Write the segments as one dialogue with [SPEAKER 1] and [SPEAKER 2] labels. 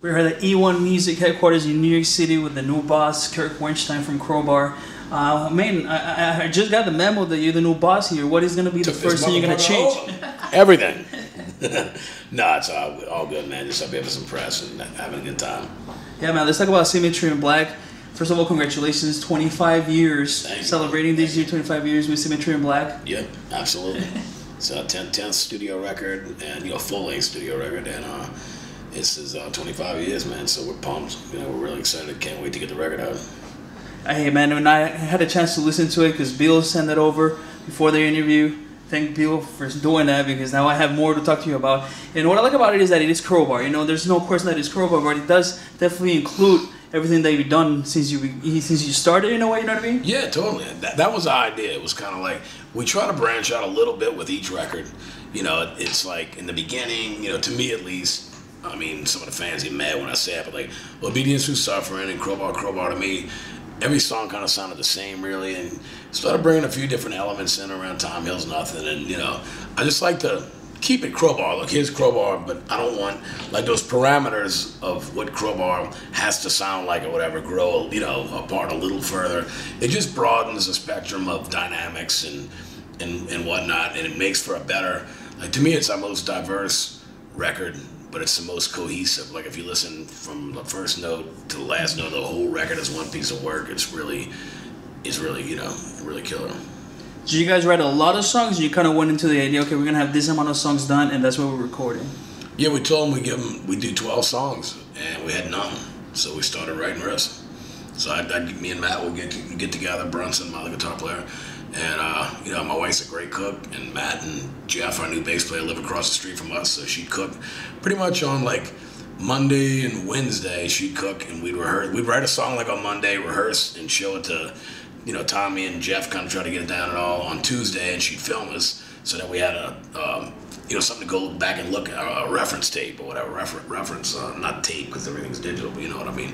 [SPEAKER 1] We're at the EOne Music headquarters in New York City with the new boss, Kirk Windstein from Crowbar. Man, I just got the memo that you're the new boss here. What is going to be the first thing you're going to change?
[SPEAKER 2] Everything. No, it's all good, man. Just up here for some press and having a good time.
[SPEAKER 1] Yeah, man, let's talk about Symmetry In Black. First of all, congratulations, 25 years. Celebrating this year, 25 years with Symmetry In Black.
[SPEAKER 2] Yep, absolutely. It's a 10th studio record, and full-length studio record, and this is 25 years, man. So we're pumped. We're really excited. Can't wait to get the record out.
[SPEAKER 1] Hey, man, when I had a chance to listen to it, because Bill sent it over before the interview. Thank Bill for doing that, because now I have more to talk to you about. And what I like about it is that it is Crowbar. There's no question that it's Crowbar, but it does definitely include everything that you've done since you started, in a way, you know what I mean?
[SPEAKER 2] Yeah, totally. That was the idea. It was kind of like, we try to branch out a little bit with each record. It's like, in the beginning, to me at least, I mean, some of the fans get mad when I say it, but like, Obedience Through Suffering and Crowbar to me, every song kind of sounded the same, really, and started bringing a few different elements in around Time Heals Nothing, and, I just like to keep it Crowbar. Look, here's Crowbar, but I don't want, like, those parameters of what Crowbar has to sound like or whatever grow, apart a little further. It just broadens the spectrum of dynamics and whatnot, and it makes for a better, like, to me, it's our most diverse record, but it's the most cohesive. Like, if you listen from the first note to the last note, the whole record is one piece of work. It's really killer.
[SPEAKER 1] Did you guys write a lot of songs? You kind of went into the idea, okay, we're gonna have this amount of songs done, and that's what we're recording.
[SPEAKER 2] Yeah, we told them we do 12 songs, and we had none, so we started writing riffs. So me and Matt would get together, Brunson, my other guitar player, and my wife's a great cook, and Matt and Jeff, our new bass player, live across the street from us, so she'd cook pretty much on like Monday and Wednesday. She'd cook, and we'd rehearse. We'd write a song like on Monday, rehearse, and show it to Tommy and Jeff, kind of try to get it down and all on Tuesday, and she'd film us so that we had something to go back and look at, a reference tape or whatever, reference, not tape because everything's digital, but you know what I mean.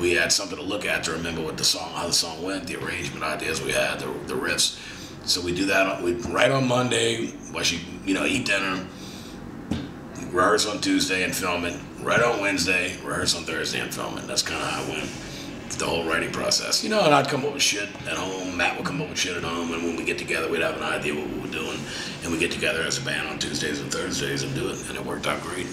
[SPEAKER 2] We had something to look at to remember how the song went, the arrangement ideas we had, the riffs. So we do that. We write on Monday, while she, eat dinner, rehearse on Tuesday and film it. Write on Wednesday, rehearse on Thursday and film it. That's kind of how it went. The whole writing process. And I'd come up with shit at home, Matt would come up with shit at home, and when we get together, we'd have an idea what we were doing, and we get together as a band on Tuesdays and Thursdays and do it, and it worked out great.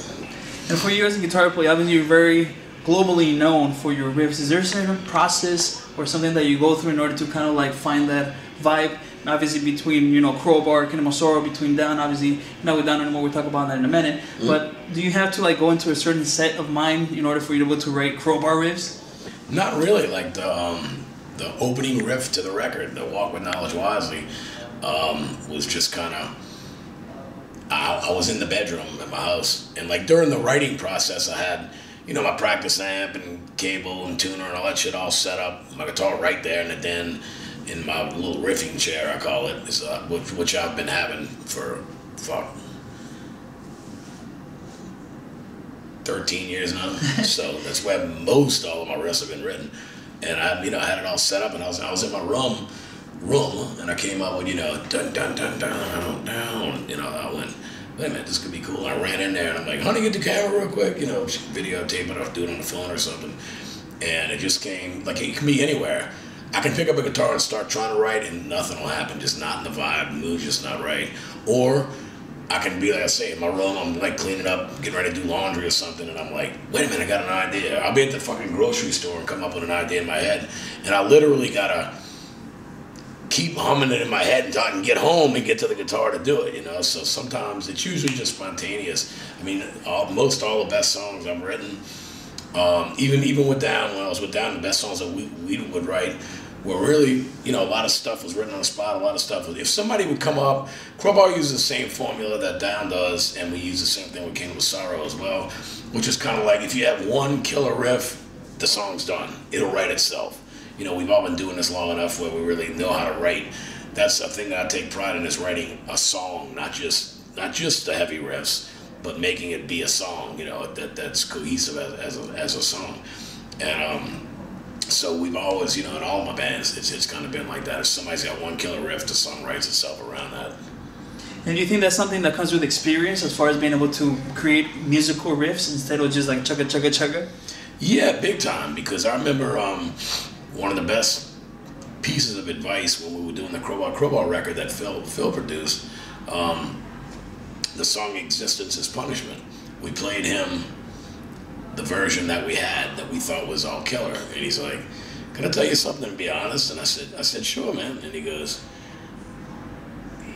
[SPEAKER 1] And for you as a guitar player, obviously you're very globally known for your riffs. Is there a certain process or something that you go through in order to kind of like find that vibe? And obviously between, Crowbar, Kinemosoro, between Dan, obviously not with Dan anymore, we'll talk about that in a minute, but do you have to like go into a certain set of mind in order for you to be able to write Crowbar riffs?
[SPEAKER 2] Not really. Like the opening riff to the record, the Walk With Knowledge Wisely, was just kind of, I was in the bedroom at my house, and like during the writing process I had, my practice amp and cable and tuner and all that shit all set up, my guitar right there in the den, in my little riffing chair, I call it, is, which I've been having for, 13 years now, so that's where most all of my riffs have been written. And I had it all set up, and I was in my room, and I came up with, dun dun dun dun down. I went, wait a minute, this could be cool. And I ran in there, and I'm like, honey, get the camera real quick, videotape it, or do it on the phone or something. And it just came, like, it can be anywhere. I can pick up a guitar and start trying to write, and nothing will happen, just not in the vibe, the mood's just not right. Or I can be, like I say, in my room, I'm like cleaning up, getting ready to do laundry or something, and I'm like, wait a minute, I got an idea. I'll be at the fucking grocery store and come up with an idea in my head, and I literally gotta keep humming it in my head until I can get home and get to the guitar to do it, So sometimes it's usually just spontaneous. I mean, most all the best songs I've written, even with Dan, when I was with Dan, the best songs that we would write were really, a lot of stuff was written on the spot, a lot of stuff. If somebody would come up, Crowbar uses the same formula that Down does, and we use the same thing with Kingdom of Sorrow as well, which is kind of like, if you have one killer riff, the song's done. It'll write itself. We've all been doing this long enough where we really know how to write. That's a thing that I take pride in, is writing a song, not just the heavy riffs, but making it be a song, that's cohesive as a song. And so we've always, in all my bands, it's kind of been like that. If somebody's got one killer riff, the song writes itself around that.
[SPEAKER 1] And do you think that's something that comes with experience as far as being able to create musical riffs instead of just like chugga chugga chugga?
[SPEAKER 2] Yeah, big time. Because I remember one of the best pieces of advice when we were doing the Crowbar record that Phil produced. The song "Existence is Punishment." We played him the version that we had that we thought was all killer, and he's like, "Can I tell you something? To be honest?" And I said, "Sure, man." And he goes,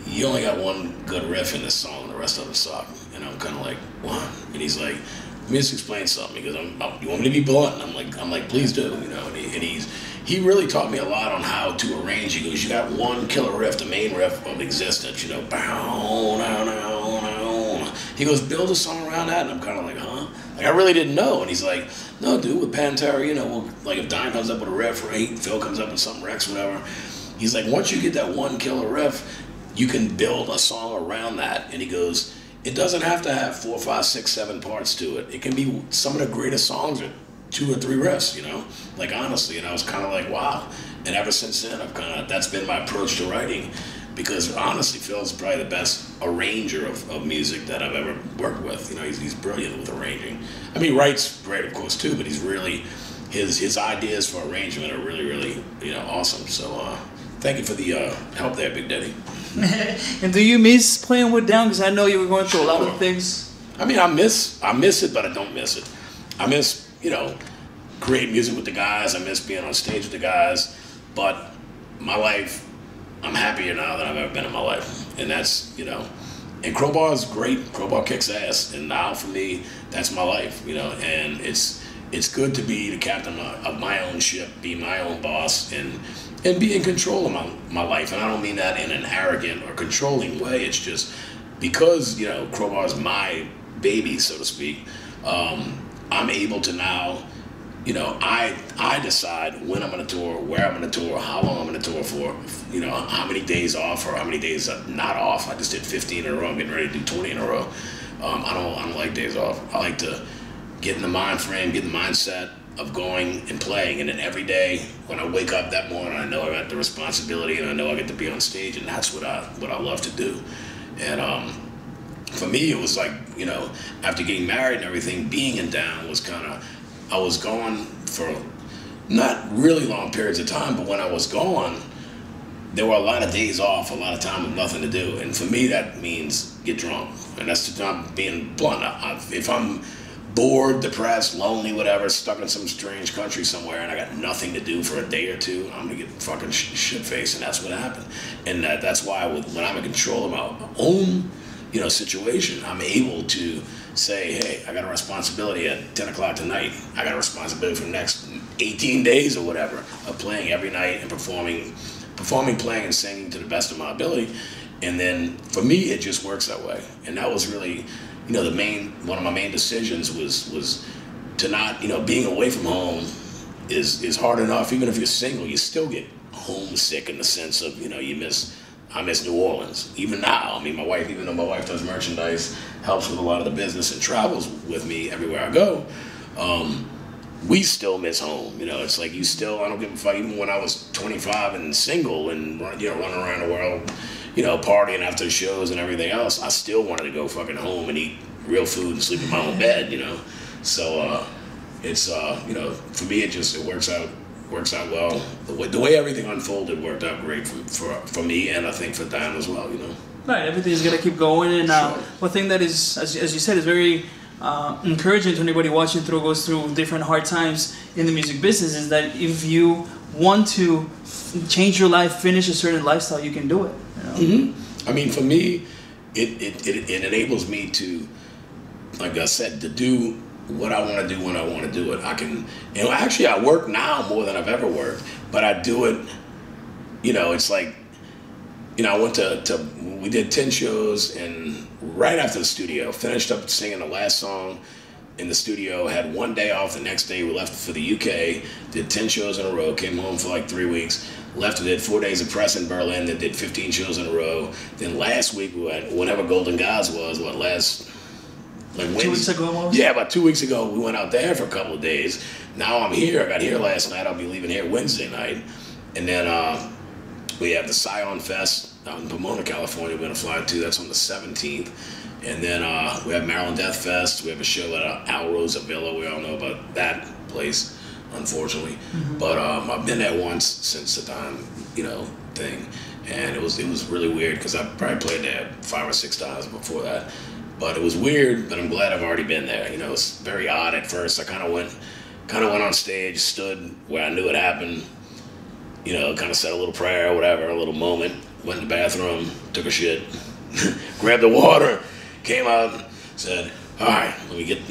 [SPEAKER 2] "You only got one good riff in this song, and the rest of them suck." And I'm kind of like, "What?" And he's like, "Let me just explain something." He goes, "You want me to be blunt?" And I'm like, "Please do." You know, and he really taught me a lot on how to arrange. He goes, "You got one killer riff, the main riff of Existence. You know, bow, now, now, now." He goes, "Build a song around that." And I'm kind of like, "Huh?" Like, I really didn't know. And he's like, "No, dude, with Pantera, you know, like if Dime comes up with a riff, right? Phil comes up with something, Rex, whatever." He's like, "Once you get that one killer riff, you can build a song around that." And he goes, "It doesn't have to have 4, 5, 6, 7 parts to it. It can be some of the greatest songs with 2 or 3 riffs, you know, like honestly." And I was kind of like, wow. And ever since then, that's been my approach to writing, because honestly, Phil's probably the best arranger of music that I've ever worked with. You know, he's brilliant with arranging. I mean, he writes great, of course, too, but he's really, his ideas for arrangement are really, really, you know, awesome. So thank you for the help there, Big Daddy.
[SPEAKER 1] And do you miss playing with Down? Because I know you were going through a lot of things.
[SPEAKER 2] I mean, I miss it, but I don't miss it. I miss, you know, creating music with the guys. I miss being on stage with the guys. But my life, I'm happier now than I've ever been in my life. And that's, you know, and Crowbar is great. Crowbar kicks ass. And now for me, that's my life, you know. And it's good to be the captain of my own ship, be my own boss, and be in control of my life. And I don't mean that in an arrogant or controlling way. It's just because, you know, Crowbar is my baby, so to speak. I'm able to now, you know, I decide when I'm going to tour, where I'm going to tour, how long I'm going to tour for, you know, how many days off or how many days not off. I just did 15 in a row. I'm getting ready to do 20 in a row. I don't like days off. I like to get in the mind frame, get in the mindset of going and playing. And then every day when I wake up that morning, I know I got the responsibility and I know I get to be on stage, and that's what I love to do. And for me, it was like, you know, after getting married and everything, being in Down was kind of, I was gone for not really long periods of time, but when I was gone, there were a lot of days off, a lot of time with nothing to do. And for me, that means get drunk. And that's just not being blunt. If I'm bored, depressed, lonely, whatever, stuck in some strange country somewhere, and I got nothing to do for a day or two, I'm gonna get fucking shit-faced, and that's what happened. And that's why when I'm in control of my own, you know, situation, I'm able to say, hey, I got a responsibility at 10 o'clock tonight. I got a responsibility for the next 18 days or whatever of playing every night and performing, playing, and singing to the best of my ability. And then for me, it just works that way. And that was really, you know, one of my main decisions was to not, you know, being away from home is hard enough. Even if you're single, you still get homesick in the sense of, you know, I miss New Orleans. Even now, I mean, my wife, even though my wife does merchandise, helps with a lot of the business and travels with me everywhere I go, we still miss home. You know, it's like I don't give a fuck. Even when I was 25 and single and, you know, running around the world, you know, partying after the shows and everything else, I still wanted to go fucking home and eat real food and sleep in my own bed, you know. So it's, you know, for me, it works out well. The way everything unfolded worked out great for me, and I think for Dan as well, you know.
[SPEAKER 1] Right, everything's gonna keep going, and
[SPEAKER 2] Sure.
[SPEAKER 1] one thing that is, as you said, is very encouraging to anybody watching goes through different hard times in the music business is that if you want to change your life, finish a certain lifestyle, you can do it. You know?
[SPEAKER 2] Mm-hmm. I mean, for me, it enables me to, like I said, to do what I want to do when I want to do it. I can, you know, actually I work now more than I've ever worked, but I do it, you know, it's like, you know, I went we did 10 shows, and right after the studio, finished up singing the last song in the studio, had one day off. The next day we left for the UK, did 10 shows in a row, came home for like 3 weeks, left and did 4 days of press in Berlin, then did 15 shows in a row. Then last week we went, whenever Golden Gods was, like
[SPEAKER 1] 2 weeks ago almost?
[SPEAKER 2] Yeah, about 2 weeks ago, we went out there for a couple of days. Now I'm here. I got here last night. I'll be leaving here Wednesday night. And then We have the Scion Fest out in Pomona, California. We're gonna fly to. That's on the 17th. And then we have Maryland Death Fest. We have a show at Alrosa Villa. We all know about that place, unfortunately. But I've been there once since the time, thing. And it was really weird because I probably played there 5 or 6 times before that. But it was weird, but I'm glad I've already been there. It's very odd at first. I kind of went on stage, stood where I knew it happened, kind of said a little prayer or whatever, a little moment, went in the bathroom, took a shit, grabbed the water, came out, said, all right, let me get,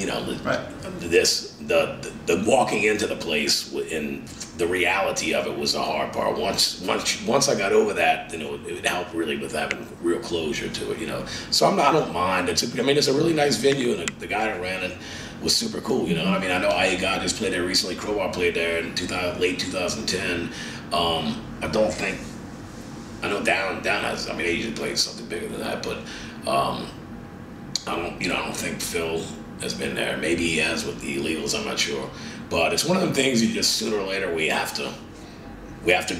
[SPEAKER 2] the walking into the place and the reality of it was the hard part. Once I got over that, it helped really with having real closure to it, So I don't mind. It's a really nice venue, and the guy that ran it was super cool, I know God just played there recently. Crowbar played there in late 2010. I know Down has, he usually plays something bigger than that, but I don't think Phil has been there. Maybe he has with the Illegals, I'm not sure. But it's one of them things you just sooner or later we have to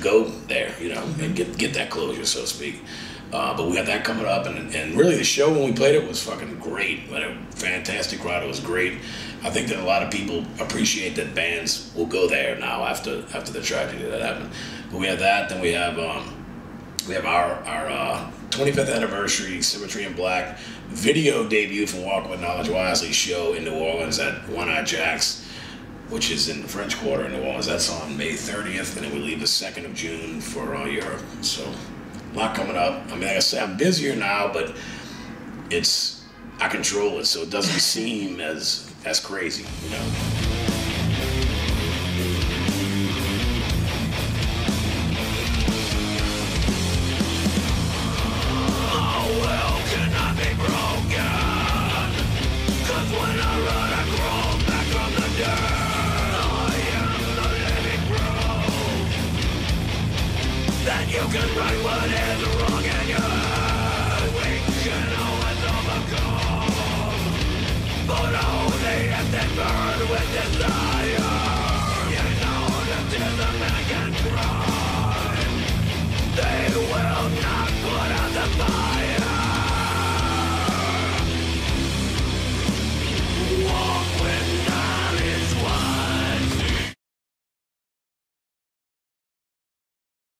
[SPEAKER 2] go there, and get that closure, so to speak. But we got that coming up, and really the show when we played it was fucking great. We had a fantastic crowd. It was great. I think that a lot of people appreciate that bands will go there now after the tragedy that happened. But we have that. Then we have our 25th anniversary Symmetry In Black video debut from Walk With Knowledge Wisely show in New Orleans at One Eye Jack's, which is in the French Quarter in New Orleans. That's on May 30th, and then we leave the 2nd of June for Europe. So a lot coming up. Like I said, I'm busier now, but I control it, so it doesn't seem as crazy,